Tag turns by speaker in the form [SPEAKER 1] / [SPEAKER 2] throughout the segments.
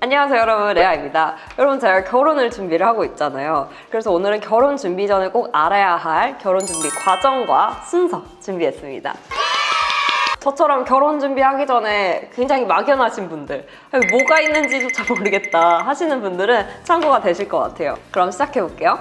[SPEAKER 1] 안녕하세요 여러분, 레아입니다. 여러분, 제가 결혼을 준비를 하고 있잖아요. 그래서 오늘은 결혼 준비 전에 꼭 알아야 할 결혼 준비 과정과 순서 준비했습니다. 저처럼 결혼 준비하기 전에 굉장히 막연하신 분들, 뭐가 있는지조차 모르겠다 하시는 분들은 참고가 되실 것 같아요. 그럼 시작해볼게요.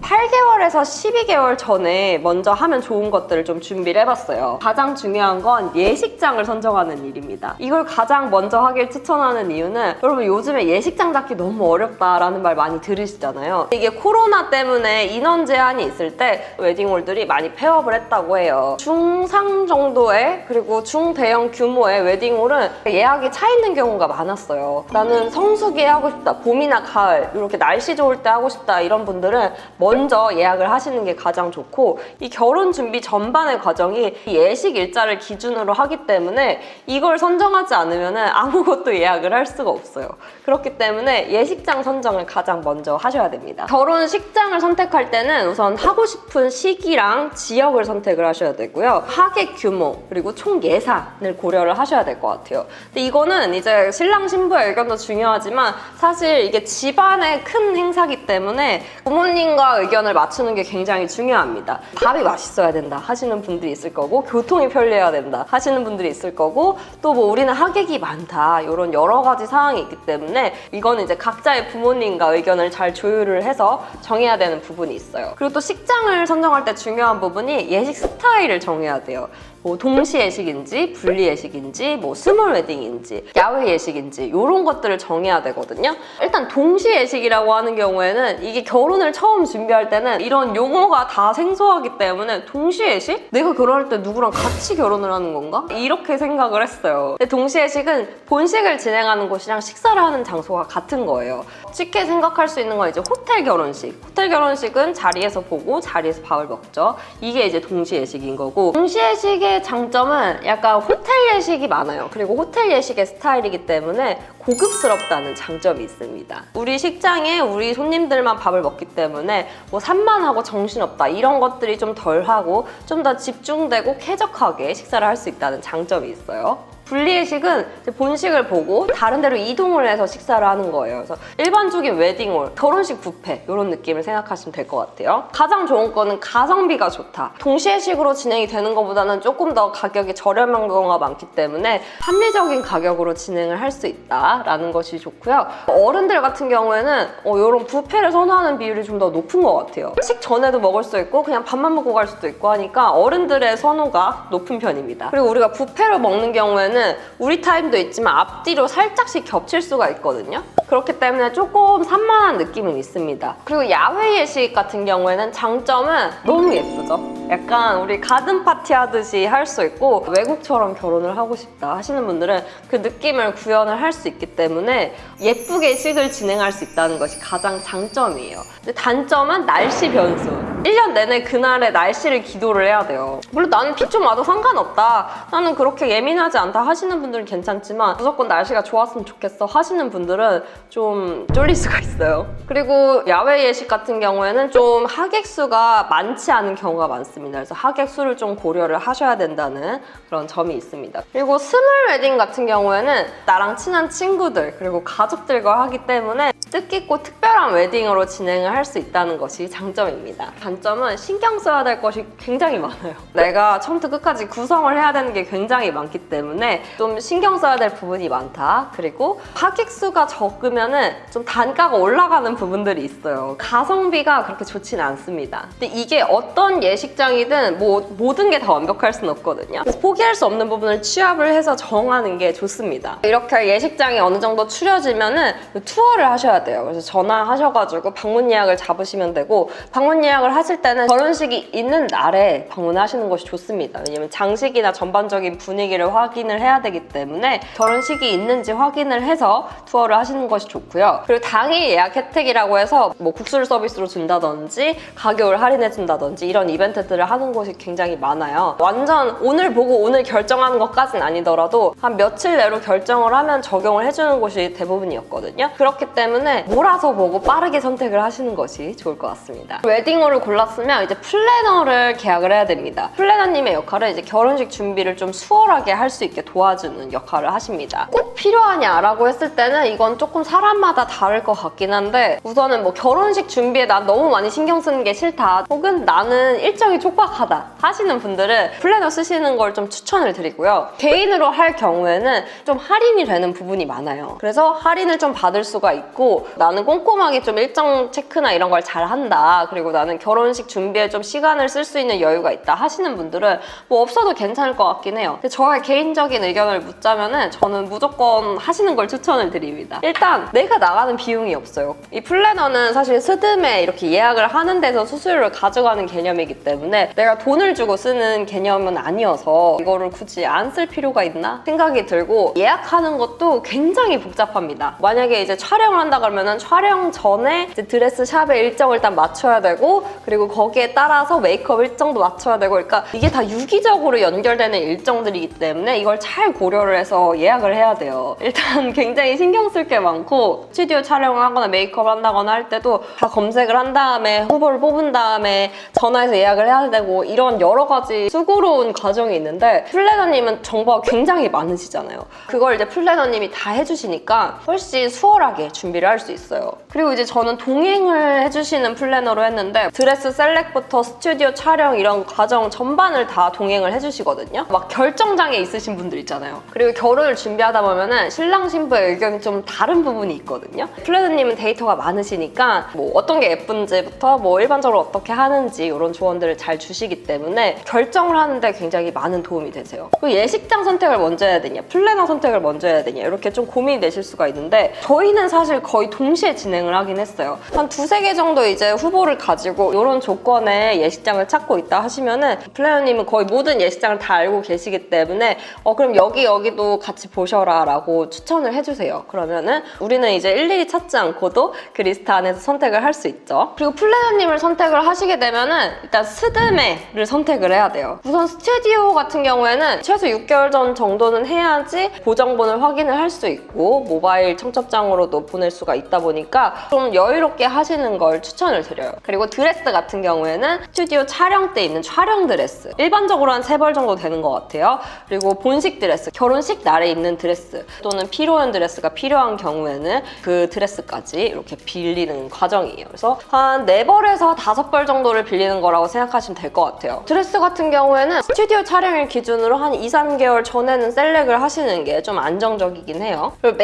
[SPEAKER 1] 8개월에서 12개월 전에 먼저 하면 좋은 것들을 좀 준비를 해봤어요. 가장 중요한 건 예식장을 선정하는 일입니다. 이걸 가장 먼저 하길 추천하는 이유는 여러분, 요즘에 예식장 잡기 너무 어렵다라는 말 많이 들으시잖아요. 이게 코로나 때문에 인원 제한이 있을 때 웨딩홀들이 많이 폐업을 했다고 해요. 중상 정도의 그리고 중대형 규모의 웨딩홀은 예약이 차 있는 경우가 많았어요. 나는 성수기에 하고 싶다, 봄이나 가을 이렇게 날씨 좋을 때 하고 싶다, 이런 분들은 먼저 예약을 하시는 게 가장 좋고, 이 결혼 준비 전반의 과정이 예식 일자를 기준으로 하기 때문에 이걸 선정하지 않으면 아무것도 예약을 할 수가 없어요. 그렇기 때문에 예식장 선정을 가장 먼저 하셔야 됩니다. 결혼식장을 선택할 때는 우선 하고 싶은 시기랑 지역을 선택을 하셔야 되고요. 하객 규모 그리고 총 예산을 고려를 하셔야 될 것 같아요. 근데 이거는 이제 신랑 신부의 의견도 중요하지만 사실 이게 집안의 큰 행사기 때문에 부모님과 의견을 맞추는 게 굉장히 중요합니다. 밥이 맛있어야 된다 하시는 분들이 있을 거고, 교통이 편리해야 된다 하시는 분들이 있을 거고, 또 뭐 우리는 하객이 많다, 이런 여러 가지 사항이 있기 때문에 이거는 이제 각자의 부모님과 의견을 잘 조율을 해서 정해야 되는 부분이 있어요. 그리고 또 식장을 선정할 때 중요한 부분이 예식 스타일을 정해야 돼요. 뭐 동시 예식인지 분리 예식인지 뭐 스몰 웨딩인지 야외 예식인지 이런 것들을 정해야 되거든요. 일단 동시 예식이라고 하는 경우에는 이게 결혼을 처음 준비할 때는 이런 용어가 다 생소하기 때문에 동시 예식? 내가 결혼할 때 누구랑 같이 결혼을 하는 건가? 이렇게 생각을 했어요. 근데 동시 예식은 본식을 진행하는 곳이랑 식사를 하는 장소가 같은 거예요. 쉽게 생각할 수 있는 건 이제 호텔 결혼식. 호텔 결혼식은 자리에서 보고 자리에서 밥을 먹죠. 이게 이제 동시 예식인 거고, 동시 예식의 장점은 약간 호텔 예식이 많아요. 그리고 호텔 예식의 스타일이기 때문에 고급스럽다는 장점이 있습니다. 우리 식장에 우리 손님들만 밥을 먹기 때문에 뭐 산만하고 정신없다 이런 것들이 좀 덜하고 좀 더 집중되고 쾌적하게 식사를 할 수 있다는 장점이 있어요. 분리예식은 본식을 보고 다른 데로 이동을 해서 식사를 하는 거예요. 그래서 일반적인 웨딩홀, 결혼식 뷔페 이런 느낌을 생각하시면 될 것 같아요. 가장 좋은 거는 가성비가 좋다. 동시예식으로 진행이 되는 것보다는 조금 더 가격이 저렴한 경우가 많기 때문에 합리적인 가격으로 진행을 할 수 있다라는 것이 좋고요. 어른들 같은 경우에는 이런 뷔페를 선호하는 비율이 좀 더 높은 것 같아요. 식 전에도 먹을 수 있고 그냥 밥만 먹고 갈 수도 있고 하니까 어른들의 선호가 높은 편입니다. 그리고 우리가 뷔페로 먹는 경우에는 우리 타임도 있지만 앞뒤로 살짝씩 겹칠 수가 있거든요. 그렇기 때문에 조금 산만한 느낌은 있습니다. 그리고 야외 예식 같은 경우에는 장점은 너무 예쁘죠? 약간 우리 가든 파티 하듯이 할 수 있고, 외국처럼 결혼을 하고 싶다 하시는 분들은 그 느낌을 구현을 할 수 있기 때문에 예쁘게 식을 진행할 수 있다는 것이 가장 장점이에요. 근데 단점은 날씨 변수. 1년 내내 그날의 날씨를 기도를 해야 돼요. 물론 나는 비 좀 와도 상관없다, 나는 그렇게 예민하지 않다 하시는 분들은 괜찮지만 무조건 날씨가 좋았으면 좋겠어 하시는 분들은 좀 쫄릴 수가 있어요. 그리고 야외 예식 같은 경우에는 좀 하객 수가 많지 않은 경우가 많습니다. 그래서 하객 수를 좀 고려를 하셔야 된다는 그런 점이 있습니다. 그리고 스몰 웨딩 같은 경우에는 나랑 친한 친구들 그리고 가족들과 하기 때문에 뜻깊고 특별한 웨딩으로 진행을 할 수 있다는 것이 장점입니다. 단점은 신경 써야 될 것이 굉장히 많아요. 내가 처음부터 끝까지 구성을 해야 되는 게 굉장히 많기 때문에 좀 신경 써야 될 부분이 많다. 그리고 하객 수가 적으면은 좀 단가가 올라가는 부분들이 있어요. 가성비가 그렇게 좋진 않습니다. 근데 이게 어떤 예식장이든 모든 게 다 완벽할 수는 없거든요. 그래서 포기할 수 없는 부분을 취합을 해서 정하는 게 좋습니다. 이렇게 예식장이 어느 정도 추려지면은 투어를 하셔야 돼요. 그래서 전화하셔가지고 방문 예약을 잡으시면 되고, 방문 예약을 하실 때는 결혼식이 있는 날에 방문하시는 것이 좋습니다. 왜냐면 장식이나 전반적인 분위기를 확인을 해야 되기 때문에 결혼식이 있는지 확인을 해서 투어를 하시는 것이 좋고요. 그리고 당일 예약 혜택이라고 해서 뭐 국수를 서비스로 준다든지 가격을 할인해 준다든지 이런 이벤트들을 선택들을 하는 곳이 굉장히 많아요. 완전 오늘 보고 오늘 결정하는 것까진 아니더라도 한 며칠 내로 결정을 하면 적용을 해주는 곳이 대부분이었거든요. 그렇기 때문에 몰아서 보고 빠르게 선택을 하시는 것이 좋을 것 같습니다. 웨딩홀을 골랐으면 이제 플래너를 계약을 해야 됩니다. 플래너님의 역할은 이제 결혼식 준비를 좀 수월하게 할 수 있게 도와주는 역할을 하십니다. 꼭 필요하냐라고 했을 때는 이건 조금 사람마다 다를 것 같긴 한데, 우선은 뭐 결혼식 준비에 난 너무 많이 신경 쓰는 게 싫다, 혹은 나는 일정이 촉박하다 하시는 분들은 플래너 쓰시는 걸 좀 추천을 드리고요. 개인으로 할 경우에는 좀 할인이 되는 부분이 많아요. 그래서 할인을 좀 받을 수가 있고, 나는 꼼꼼하게 좀 일정 체크나 이런 걸 잘 한다, 그리고 나는 결혼식 준비에 좀 시간을 쓸 수 있는 여유가 있다 하시는 분들은 뭐 없어도 괜찮을 것 같긴 해요. 근데 저의 개인적인 의견을 묻자면은 저는 무조건 하시는 걸 추천을 드립니다. 일단 내가 나가는 비용이 없어요. 이 플래너는 사실 스드메 이렇게 예약을 하는 데서 수수료를 가져가는 개념이기 때문에 내가 돈을 주고 쓰는 개념은 아니어서 이거를 굳이 안 쓸 필요가 있나 생각이 들고, 예약하는 것도 굉장히 복잡합니다. 만약에 이제 촬영을 한다 그러면은 촬영 전에 이제 드레스 샵의 일정을 일단 맞춰야 되고, 그리고 거기에 따라서 메이크업 일정도 맞춰야 되고, 그러니까 이게 다 유기적으로 연결되는 일정들이기 때문에 이걸 잘 고려를 해서 예약을 해야 돼요. 일단 굉장히 신경 쓸 게 많고, 스튜디오 촬영을 하거나 메이크업을 한다거나 할 때도 다 검색을 한 다음에 후보를 뽑은 다음에 전화해서 예약을 해야 되고, 이런 여러 가지 수고로운 과정이 있는데 플래너님은 정보가 굉장히 많으시잖아요. 그걸 이제 플래너님이 다 해주시니까 훨씬 수월하게 준비를 할 수 있어요. 그리고 이제 저는 동행을 해주시는 플래너로 했는데, 드레스 셀렉부터 스튜디오 촬영 이런 과정 전반을 다 동행을 해주시거든요. 막 결정장애 있으신 분들 있잖아요. 그리고 결혼을 준비하다 보면은 신랑 신부의 의견이 좀 다른 부분이 있거든요. 플래너님은 데이터가 많으시니까 뭐 어떤 게 예쁜지부터 뭐 일반적으로 어떻게 하는지 이런 조언들을 잘 주시기 때문에 결정을 하는데 굉장히 많은 도움이 되세요. 그리고 예식장 선택을 먼저 해야 되냐, 플래너 선택을 먼저 해야 되냐, 이렇게 좀 고민이 되실 수가 있는데, 저희는 사실 거의 동시에 진행을 하긴 했어요. 한 두세 개 정도 이제 후보를 가지고 이런 조건의 예식장을 찾고 있다 하시면은 플래너님은 거의 모든 예식장을 다 알고 계시기 때문에 그럼 여기도 같이 보셔라 라고 추천을 해주세요. 그러면은 우리는 이제 일일이 찾지 않고도 그 리스트 안에서 선택을 할 수 있죠. 그리고 플래너님을 선택을 하시게 되면은 일단 스드메를 선택을 해야 돼요. 우선 스튜디오 같은 경우에는 최소 6개월 전 정도는 해야지 보정본을 확인을 할 수 있고, 모바일 청첩장으로도 보낼 수가 있다 보니까 좀 여유롭게 하시는 걸 추천을 드려요. 그리고 드레스 같은 경우에는 스튜디오 촬영 때 입는 촬영 드레스, 일반적으로 한 3벌 정도 되는 것 같아요. 그리고 본식 드레스, 결혼식 날에 입는 드레스, 또는 피로연 드레스가 필요한 경우에는 그 드레스까지 이렇게 빌리는 과정이에요. 그래서 한 4벌에서 5벌 정도를 빌리는 거라고 생각하시면 될 것 같아요. 드레스 같은 경우에는 스튜디오 촬영일 기준으로 한 2-3개월 전에는 셀렉을 하시는 게 좀 안정적이긴 해요. 그리고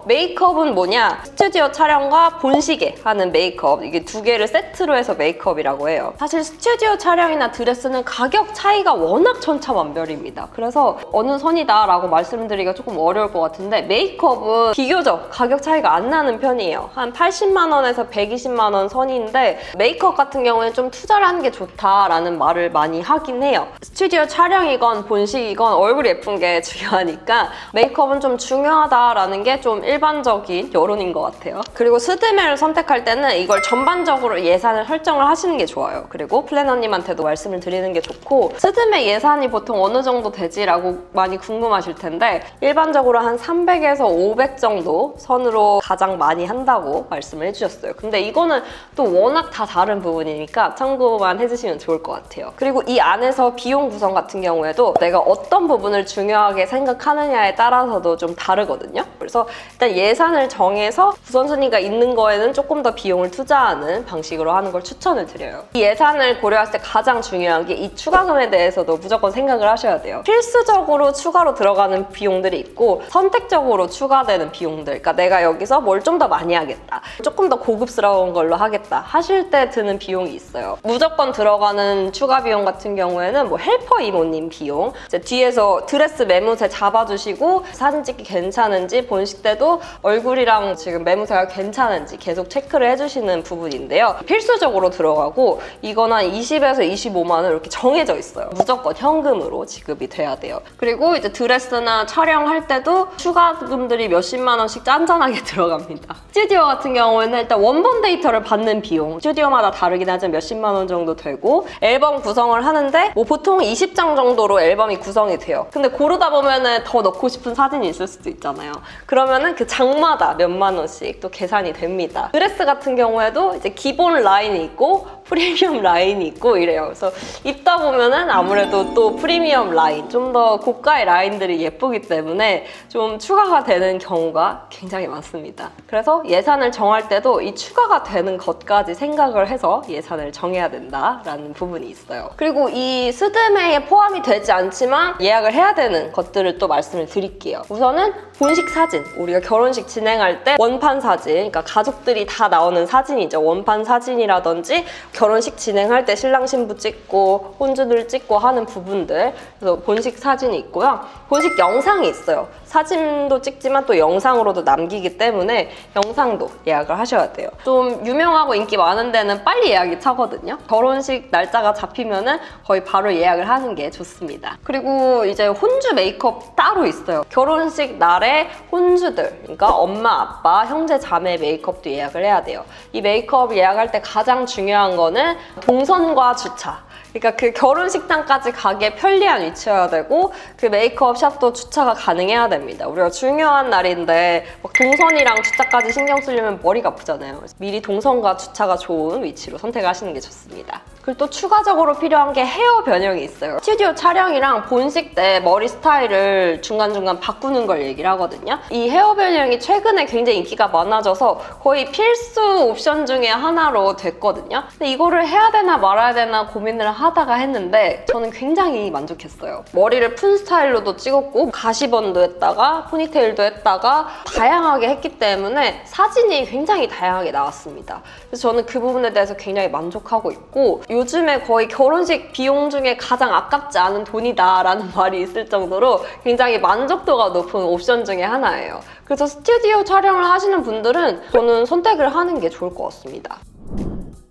[SPEAKER 1] 메이크업은 뭐냐, 스튜디오 촬영과 본식에 하는 메이크업, 이게 두 개를 세트로 해서 메이크업이라고 해요. 사실 스튜디오 촬영이나 드레스는 가격 차이가 워낙 천차만별입니다. 그래서 어느 선이다 라고 말씀드리기가 조금 어려울 것 같은데, 메이크업은 비교적 가격 차이가 안 나는 편이에요. 한 80만 원에서 120만 원 선인데, 메이크업 같은 경우에는 좀 투자를 하는 게 좋다라는 말을 많이 하긴 해요. 스튜디오 촬영이건 본식이건 얼굴이 예쁜 게 중요하니까 메이크업은 좀 중요하다라는 게 좀 일반적인 여론인 것 같아요. 그리고 스드메를 선택할 때는 이걸 전반적으로 예산을 설정을 하시는 게 좋아요. 그리고 플래너님한테도 말씀을 드리는 게 좋고, 스드메 예산이 보통 어느 정도 되지라고 많이 궁금하실 텐데, 일반적으로 한 300에서 500 정도 선으로 가장 많이 한다고 말씀을 해주셨어요. 근데 이거는 또 워낙 다 다른 부분이니까 참고만 해주시면 좋을 것 같아요. 그리고 이 안에서 비용 구성 같은 경우에도 내가 어떤 부분을 중요하게 생각하느냐에 따라서도 좀 다르거든요. 그래서 일단 예산을 정해서 우선순위가 있는 거에는 조금 더 비용을 투자하는 방식으로 하는 걸 추천을 드려요. 이 예산을 고려했을 때 가장 중요한 게 이 추가금에 대해서도 무조건 생각을 하셔야 돼요. 필수적으로 추가로 들어가는 비용들이 있고, 선택적으로 추가되는 비용들, 그러니까 내가 여기서 뭘 좀 더 많이 하겠다, 조금 더 고급스러운 걸로 하겠다 하실 때 드는 비용이 있어요. 무조건 들어가는 추가 비용 같은 경우에는 뭐 헬퍼 이모님 비용, 이제 뒤에서 드레스 매무새 잡아주시고 사진 찍기 괜찮은지, 본식 때도 얼굴이랑 지금 매무새가 괜찮은지 계속 체크를 해주시는 부분인데요. 필수적으로 들어가고, 이건 한 20에서 25만 원 이렇게 정해져 있어요. 무조건 현금으로 지급이 돼야 돼요. 그리고 이제 드레스나 촬영할 때도 추가금들이 몇십만 원씩 짠짠하게 들어갑니다. 스튜디오 같은 경우에는 일단 원본 데이터를 받는 비용, 스튜디오마다 다르긴 하지만 몇십만 원 정도 되고, 있고 앨범 구성을 하는데 뭐 보통 20장 정도로 앨범이 구성이 돼요. 근데 고르다 보면은 더 넣고 싶은 사진이 있을 수도 있잖아요. 그러면은 그 장마다 몇만 원씩 또 계산이 됩니다. 드레스 같은 경우에도 이제 기본 라인이 있고 프리미엄 라인이 있고 이래요. 그래서 입다 보면은 아무래도 또 프리미엄 라인, 좀 더 고가의 라인들이 예쁘기 때문에 좀 추가가 되는 경우가 굉장히 많습니다. 그래서 예산을 정할 때도 이 추가가 되는 것까지 생각을 해서 예산을 정해야 된다라는 부분이 있어요. 그리고 이 스드메에 포함이 되지 않지만 예약을 해야 되는 것들을 또 말씀을 드릴게요. 우선은 본식 사진, 우리가 결혼식 진행할 때 원판 사진, 그러니까 가족들이 다 나오는 사진이죠. 원판 사진이라든지 결혼식 진행할 때 신랑 신부 찍고 혼주들 찍고 하는 부분들, 그래서 본식 사진이 있고요. 본식 영상이 있어요. 사진도 찍지만 또 영상으로도 남기기 때문에 영상도 예약을 하셔야 돼요. 좀 유명하고 인기 많은 데는 빨리 예약이 차거든요. 결혼식 날짜가 잡히면은 거의 바로 예약을 하는 게 좋습니다. 그리고 이제 혼주 메이크업 따로 있어요. 결혼식 날에 혼주들, 그러니까 엄마, 아빠, 형제, 자매 메이크업도 예약을 해야 돼요. 이 메이크업 예약할 때 가장 중요한 거는 동선과 주차. 그러니까 그 결혼식장까지 가기에 편리한 위치여야 되고 그 메이크업 샵도 주차가 가능해야 됩니다. 우리가 중요한 날인데 막 동선이랑 주차까지 신경 쓰려면 머리가 아프잖아요. 그래서 미리 동선과 주차가 좋은 위치로 선택하시는 게 좋습니다. 그리고 또 추가적으로 필요한 게 헤어 변형이 있어요. 스튜디오 촬영이랑 본식 때 머리 스타일을 중간중간 바꾸는 걸 얘기를 하거든요. 이 헤어 변형이 최근에 굉장히 인기가 많아져서 거의 필수 옵션 중에 하나로 됐거든요. 근데 이거를 해야 되나 말아야 되나 고민을 하다가 했는데 저는 굉장히 만족했어요. 머리를 푼 스타일로도 찍었고 가시번도 했다가 포니테일도 했다가 다양하게 했기 때문에 사진이 굉장히 다양하게 나왔습니다. 그래서 저는 그 부분에 대해서 굉장히 만족하고 있고 요즘에 거의 결혼식 비용 중에 가장 아깝지 않은 돈이다 라는 말이 있을 정도로 굉장히 만족도가 높은 옵션 중에 하나예요. 그래서 스튜디오 촬영을 하시는 분들은 저는 선택을 하는 게 좋을 것 같습니다.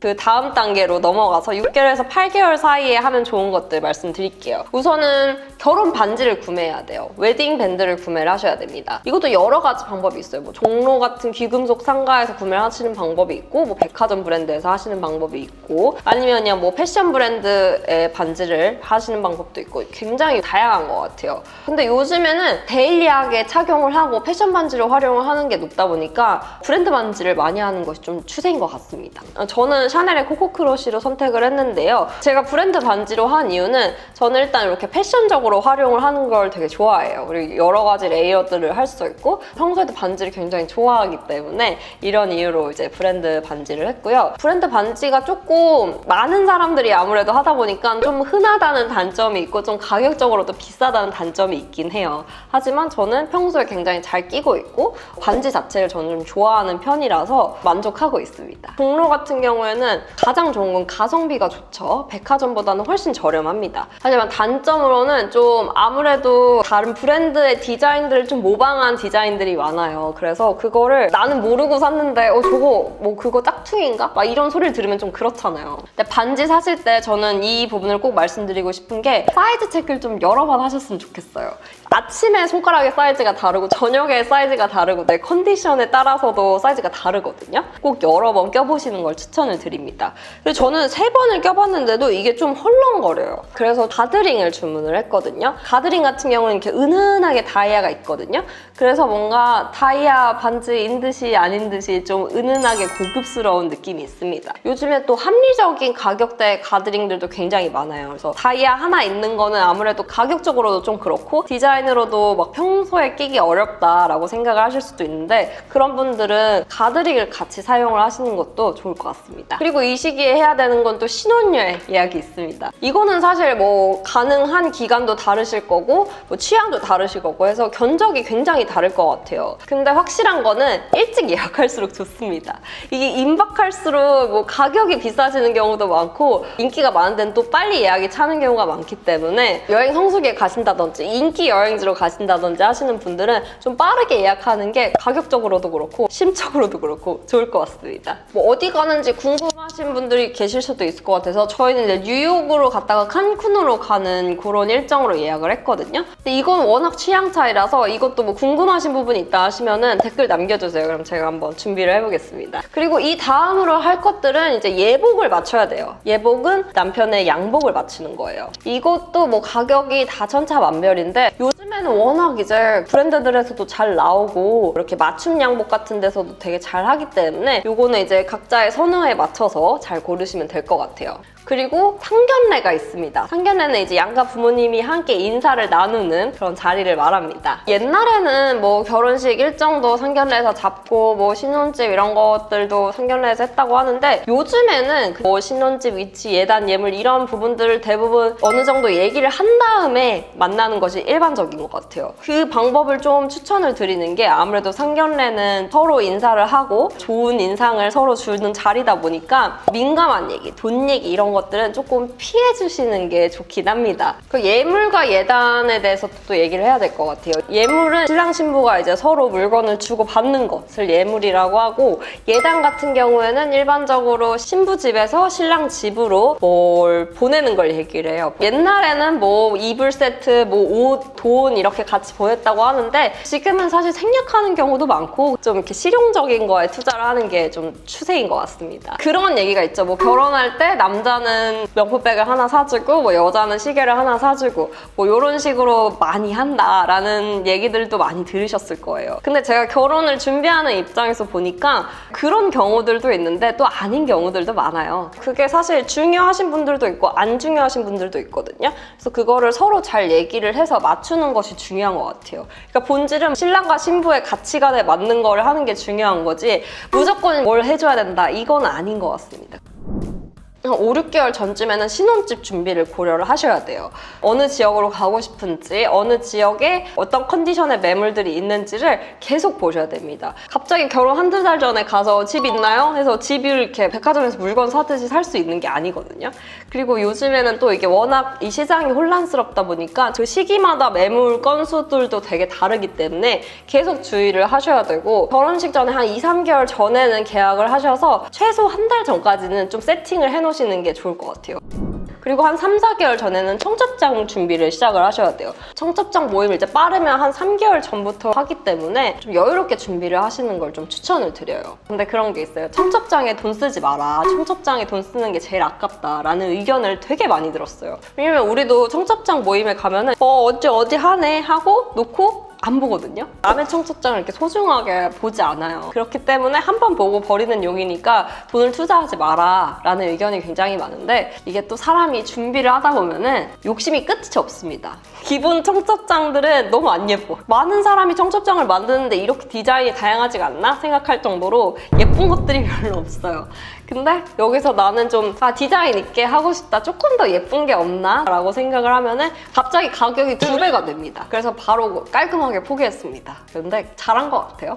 [SPEAKER 1] 그 다음 단계로 넘어가서 6개월에서 8개월 사이에 하면 좋은 것들 말씀드릴게요. 우선은 결혼 반지를 구매해야 돼요. 웨딩 밴드를 구매를 하셔야 됩니다. 이것도 여러 가지 방법이 있어요. 뭐 종로 같은 귀금속 상가에서 구매를 하시는 방법이 있고 뭐 백화점 브랜드에서 하시는 방법이 있고 아니면 그냥 뭐 패션 브랜드의 반지를 하시는 방법도 있고 굉장히 다양한 것 같아요. 근데 요즘에는 데일리하게 착용을 하고 패션 반지를 활용을 하는 게 높다 보니까 브랜드 반지를 많이 하는 것이 좀 추세인 것 같습니다. 저는 샤넬의 코코크러쉬로 선택을 했는데요. 제가 브랜드 반지로 한 이유는 저는 일단 이렇게 패션적으로 활용을 하는 걸 되게 좋아해요. 그리고 여러 가지 레이어드를 할 수 있고 평소에도 반지를 굉장히 좋아하기 때문에 이런 이유로 이제 브랜드 반지를 했고요. 브랜드 반지가 조금 많은 사람들이 아무래도 하다 보니까 좀 흔하다는 단점이 있고 좀 가격적으로도 비싸다는 단점이 있긴 해요. 하지만 저는 평소에 굉장히 잘 끼고 있고 반지 자체를 저는 좀 좋아하는 편이라서 만족하고 있습니다. 종로 같은 경우에는 가장 좋은 건 가성비가 좋죠. 백화점보다는 훨씬 저렴합니다. 하지만 단점으로는 좀 아무래도 다른 브랜드의 디자인들을 좀 모방한 디자인들이 많아요. 그래서 그거를 나는 모르고 샀는데 저거 뭐 그거 짝퉁인가? 막 이런 소리를 들으면 좀 그렇잖아요. 근데 반지 사실 때 저는 이 부분을 꼭 말씀드리고 싶은 게 사이즈 체크를 좀 여러 번 하셨으면 좋겠어요. 아침에 손가락의 사이즈가 다르고 저녁에 사이즈가 다르고 내 컨디션에 따라서도 사이즈가 다르거든요. 꼭 여러 번 껴보시는 걸 추천을 드립니다. 그래서 저는 3번을 껴봤는데도 이게 좀 헐렁거려요. 그래서 가드링을 주문을 했거든요. 가드링 같은 경우는 이렇게 은은하게 다이아가 있거든요. 그래서 뭔가 다이아 반지인 듯이 아닌 듯이 좀 은은하게 고급스러운 느낌이 있습니다. 요즘에 또 합리적인 가격대 가드링들도 굉장히 많아요. 그래서 다이아 하나 있는 거는 아무래도 가격적으로도 좀 그렇고 디자인으로도 막 평소에 끼기 어렵다라고 생각을 하실 수도 있는데 그런 분들은 가드링을 같이 사용을 하시는 것도 좋을 것 같습니다. 그리고 이 시기에 해야 되는 건 또 신혼여행 예약이 있습니다. 이거는 사실 뭐 가능한 기간도 다르실 거고 뭐 취향도 다르실 거고 해서 견적이 굉장히 다를 것 같아요. 근데 확실한 거는 일찍 예약할수록 좋습니다. 이게 임박할수록 뭐 가격이 비싸지는 경우도 많고 인기가 많은 데는 또 빨리 예약이 차는 경우가 많기 때문에 여행 성수기에 가신다든지 인기 여행지로 가신다든지 하시는 분들은 좀 빠르게 예약하는 게 가격적으로도 그렇고 심적으로도 그렇고 좋을 것 같습니다. 뭐 어디 가는지 궁금한 궁금하신 분들이 계실 수도 있을 것 같아서 저희는 이제 뉴욕으로 갔다가 칸쿤으로 가는 그런 일정으로 예약을 했거든요. 근데 이건 워낙 취향 차이라서 이것도 뭐 궁금하신 부분이 있다 하시면은 댓글 남겨주세요. 그럼 제가 한번 준비를 해보겠습니다. 그리고 이 다음으로 할 것들은 이제 예복을 맞춰야 돼요. 예복은 남편의 양복을 맞추는 거예요. 이것도 뭐 가격이 다 천차만별인데 요즘에는 워낙 이제 브랜드들에서도 잘 나오고 이렇게 맞춤 양복 같은 데서도 되게 잘 하기 때문에 요거는 이제 각자의 선호에 맞춰서 잘 고르시면 될 것 같아요. 그리고 상견례가 있습니다. 상견례는 이제 양가 부모님이 함께 인사를 나누는 그런 자리를 말합니다. 옛날에는 뭐 결혼식 일정도 상견례에서 잡고 뭐 신혼집 이런 것들도 상견례에서 했다고 하는데 요즘에는 뭐 신혼집 위치, 예단, 예물 이런 부분들을 대부분 어느 정도 얘기를 한 다음에 만나는 것이 일반적인 것 같아요. 그 방법을 좀 추천을 드리는 게 아무래도 상견례는 서로 인사를 하고 좋은 인상을 서로 주는 자리다 보니까 민감한 얘기, 돈 얘기 이런 것들은 조금 피해 주시는 게 좋긴 합니다. 그 예물과 예단에 대해서 또 얘기를 해야 될 것 같아요. 예물은 신랑 신부가 이제 서로 물건을 주고 받는 것을 예물이라고 하고, 예단 같은 경우에는 일반적으로 신부 집에서 신랑 집으로 뭘 보내는 걸 얘기를 해요. 옛날에는 뭐 이불 세트, 뭐 옷, 돈 이렇게 같이 보냈다고 하는데 지금은 사실 생략하는 경우도 많고 좀 이렇게 실용적인 거에 투자를 하는 게 좀 추세인 것 같습니다. 그런 얘기가 있죠. 뭐 결혼할 때 남자는 명품백을 하나 사주고 뭐 여자는 시계를 하나 사주고 뭐 이런 식으로 많이 한다라는 얘기들도 많이 들으셨을 거예요. 근데 제가 결혼을 준비하는 입장에서 보니까 그런 경우들도 있는데 또 아닌 경우들도 많아요. 그게 사실 중요하신 분들도 있고 안 중요하신 분들도 있거든요. 그래서 그거를 서로 잘 얘기를 해서 맞추는 것이 중요한 것 같아요. 그러니까 본질은 신랑과 신부의 가치관에 맞는 거를 하는 게 중요한 거지 무조건 뭘 해줘야 된다 이건 아닌 것 같습니다. 한 5, 6개월 전쯤에는 신혼집 준비를 고려를 하셔야 돼요. 어느 지역으로 가고 싶은지, 어느 지역에 어떤 컨디션의 매물들이 있는지를 계속 보셔야 됩니다. 갑자기 결혼 한두 달 전에 가서 집 있나요? 해서 집을 이렇게 백화점에서 물건 사듯이 살 수 있는 게 아니거든요. 그리고 요즘에는 또 이게 워낙 이 시장이 혼란스럽다 보니까 그 시기마다 매물 건수들도 되게 다르기 때문에 계속 주의를 하셔야 되고, 결혼식 전에 한 2, 3개월 전에는 계약을 하셔서 최소 한 달 전까지는 좀 세팅을 해놓으시는 게 좋을 것 같아요. 그리고 한 3, 4개월 전에는 청첩장 준비를 시작을 하셔야 돼요. 청첩장 모임을 이제 빠르면 한 3개월 전부터 하기 때문에 좀 여유롭게 준비를 하시는 걸 좀 추천을 드려요. 근데 그런 게 있어요. 청첩장에 돈 쓰지 마라. 청첩장에 돈 쓰는 게 제일 아깝다라는 의견을 되게 많이 들었어요. 왜냐면 우리도 청첩장 모임에 가면은 어디 하네 하고 놓고 안 보거든요. 남의 청첩장을 이렇게 소중하게 보지 않아요. 그렇기 때문에 한 번 보고 버리는 용이니까 돈을 투자하지 마라 라는 의견이 굉장히 많은데, 이게 또 사람이 준비를 하다 보면은 욕심이 끝이 없습니다. 기본 청첩장들은 너무 안 예뻐. 많은 사람이 청첩장을 만드는데 이렇게 디자인이 다양하지가 않나 생각할 정도로 예쁜 것들이 별로 없어요. 근데 여기서 나는 좀 디자인 있게 하고 싶다, 조금 더 예쁜 게 없나? 라고 생각을 하면은 갑자기 가격이 2배가 됩니다. 그래서 바로 깔끔하게 포기했습니다. 근데 잘한 것 같아요.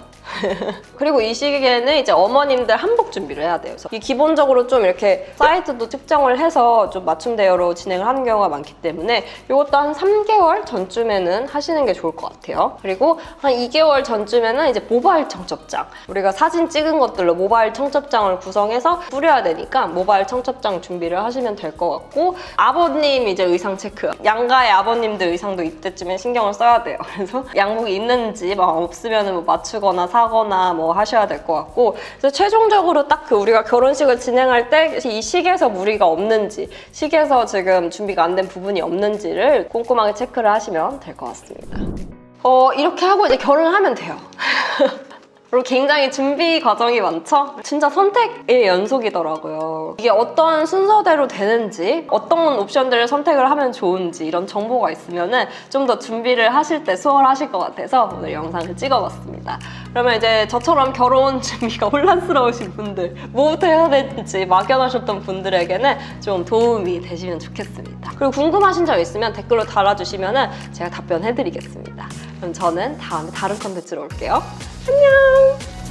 [SPEAKER 1] 그리고 이 시기에는 이제 어머님들 한복 준비를 해야 돼요. 그래서 기본적으로 좀 이렇게 사이즈도 측정을 해서 좀 맞춤 대여로 진행을 하는 경우가 많기 때문에 이것도 한 3개월 전쯤에는 하시는 게 좋을 것 같아요. 그리고 한 2개월 전쯤에는 이제 모바일 청첩장, 우리가 사진 찍은 것들로 모바일 청첩장을 구성해서 뿌려야 되니까 모바일 청첩장 준비를 하시면 될 것 같고, 아버님 이제 의상 체크, 양가의 아버님들 의상도 이때쯤에 신경을 써야 돼요. 그래서 양복이 있는지 막 없으면 뭐 맞추거나 사거나 뭐 하셔야 될 것 같고, 그래서 최종적으로 딱 그 우리가 결혼식을 진행할 때 이 식에서 무리가 없는지, 식에서 지금 준비가 안 된 부분이 없는지를 꼼꼼하게 체크를 하시면 될 것 같습니다. 이렇게 하고 이제 결혼을 하면 돼요. 그리고 굉장히 준비 과정이 많죠? 진짜 선택의 연속이더라고요. 이게 어떤 순서대로 되는지, 어떤 옵션들을 선택을 하면 좋은지 이런 정보가 있으면 좀 더 준비를 하실 때 수월하실 것 같아서 오늘 영상을 찍어봤습니다. 그러면 이제 저처럼 결혼 준비가 혼란스러우신 분들, 뭐부터 해야 될지 막연하셨던 분들에게는 좀 도움이 되시면 좋겠습니다. 그리고 궁금하신 점 있으면 댓글로 달아주시면 제가 답변해드리겠습니다. 그럼 저는 다음에 다른 컨텐츠로 올게요. 안녕!